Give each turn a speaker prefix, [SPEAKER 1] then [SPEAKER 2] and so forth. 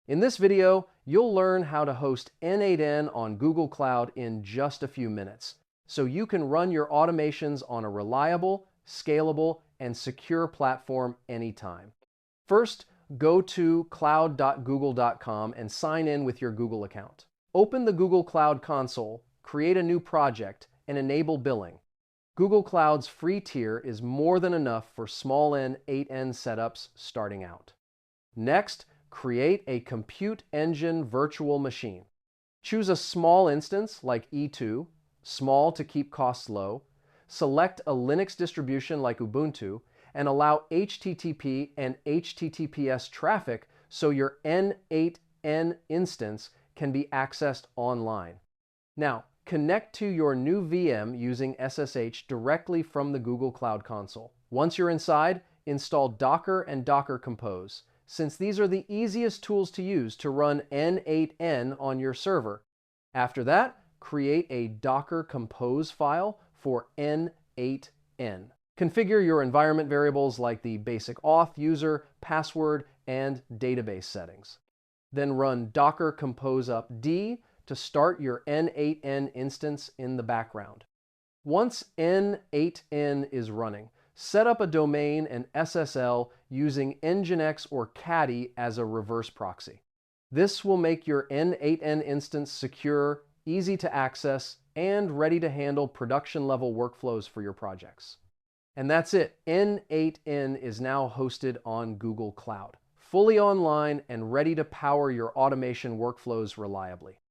[SPEAKER 1] In this video, you'll learn how to host N8N on Google Cloud in just a few minutes, so you can run your automations on a reliable, scalable, and secure platform anytime. First, go to cloud.google.com and sign in with your Google account. Open the Google Cloud Console, create a new project, and enable billing. Google Cloud's free tier is more than enough for small N8N setups starting out. Next, create a compute engine virtual machine. Choose a small instance like E2, small to keep costs low. Select a Linux distribution like Ubuntu, and allow HTTP and HTTPS traffic so your N8N instance can be accessed online. Now, connect to your new VM using SSH directly from the Google Cloud Console. Once you're inside, install Docker and Docker Compose, since these are the easiest tools to use to run N8N on your server. After that, create a Docker Compose file for N8N. Configure your environment variables like the basic auth, user, password, and database settings. Then run Docker Compose upd to start your N8N instance in the background. Once N8N is running, set up a domain and SSL using Nginx or Caddy as a reverse proxy. This will make your N8N instance secure, easy to access, and ready to handle production-level workflows for your projects. And that's it. N8N is now hosted on Google Cloud, fully online and ready to power your automation workflows reliably.